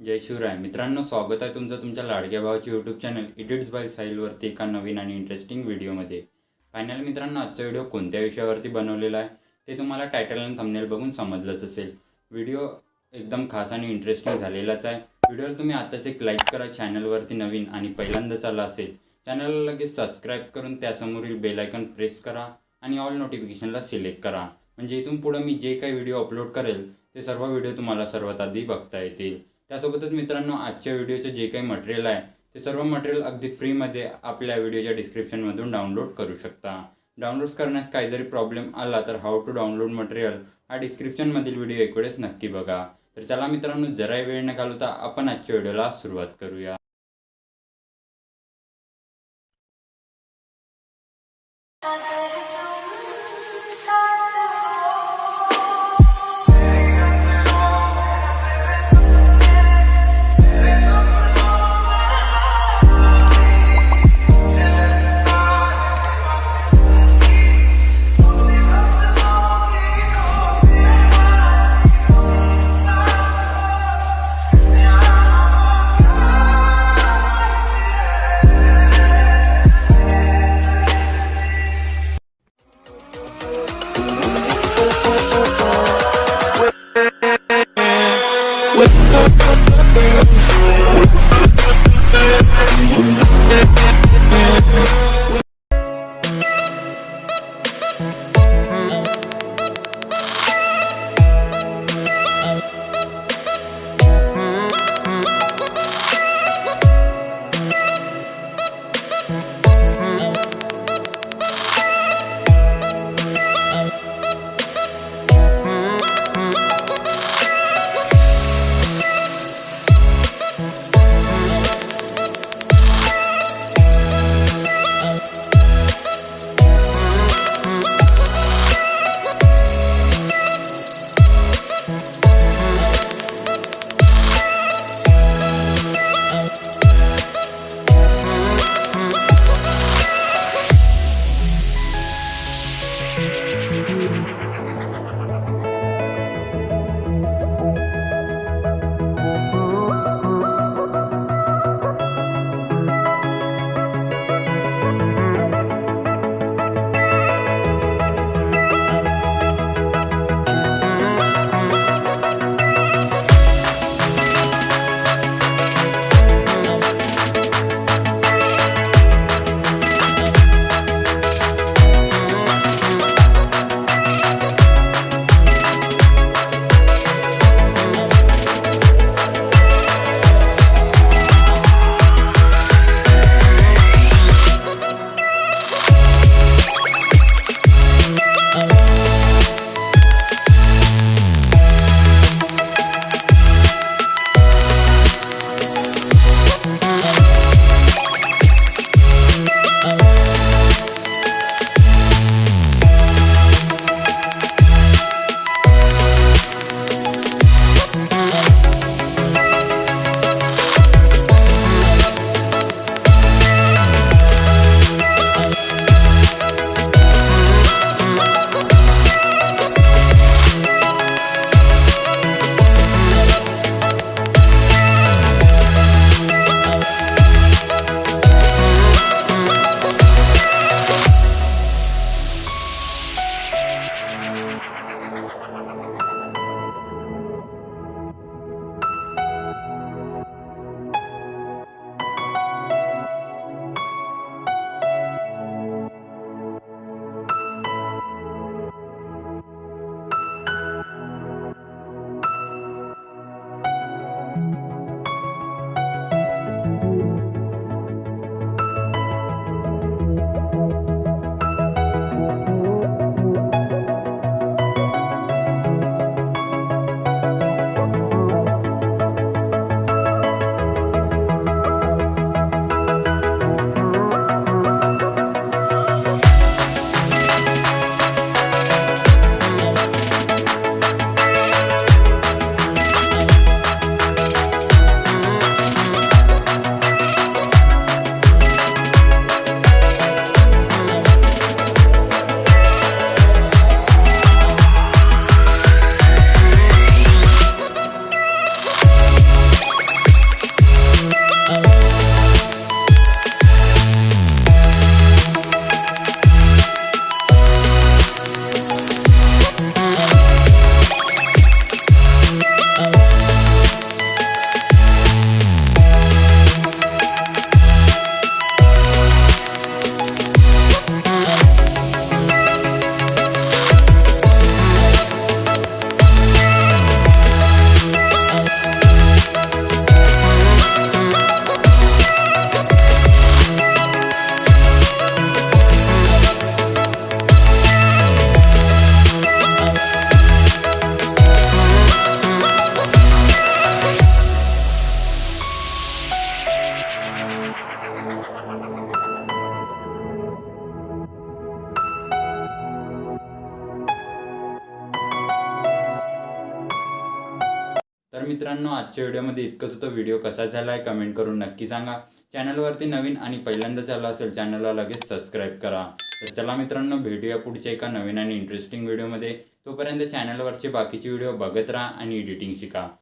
जय शिवराय मित्रांनो, स्वागत आहे तुमचं तुमच्या लाडक्या भावाच्या यूट्यूब चॅनल इडिट्स बाय साहिलवरती एका नवीन आणि इंटरेस्टिंग व्हिडिओमध्ये। फायनली मित्रांनो, आजचा व्हिडिओ कोणत्या विषयावरती बनवलेला आहे ते तुम्हाला टायटल आणि थंबनेल बघून समजलंच असेल। व्हिडिओ एकदम खास आणि इंटरेस्टिंग झालेलाच आहे। व्हिडिओला तुम्ही आताच एक लाईक करा, चॅनलवरती नवीन आणि पहिल्यांदाच आला असेल चॅनलला लगेच सबस्क्राईब करून त्यासमोरील बेल आयकॉन प्रेस करा आणि ऑल नोटिफिकेशनला सिलेक्ट करा, म्हणजे इथून पुढे मी जे काही व्हिडिओ अपलोड करेल ते सर्व व्हिडिओ तुम्हाला सर्वात आधी बघता येतील। त्यासोबतच मित्रांनो, आजच्या व्हिडिओचे जे काही मटेरियल आहे ते सर्व मटेरियल अगदी फ्रीमध्ये आपल्या व्हिडिओच्या डिस्क्रिप्शनमधून डाउनलोड करू शकता। डाउनलोड्स करण्यास काही जरी प्रॉब्लेम आला तर हाऊ टू डाउनलोड मटेरियल हा डिस्क्रिप्शनमधील व्हिडिओ एक वेळेस नक्की बघा। तर चला मित्रांनो, जराही वेळ न घालवता आपण आजच्या व्हिडिओला सुरुवात करूया। मित्रांनो, आजच्या व्हिडिओमध्ये इतकंच होतं. व्हिडिओ कसा झाला आहे कमेंट करून नक्की सांगा. चॅनलवरती नवीन आणि पहिल्यांदाच आला असेल चॅनलला लगेच सबस्क्राईब करा. तर चला मित्रांनो, भेटूया पुढच्या एका नवीन आणि इंटरेस्टिंग व्हिडिओमध्ये. तोपर्यंत चॅनलवरचे बाकीचे व्हिडिओ बघत राहा आणि एडिटिंग शिका.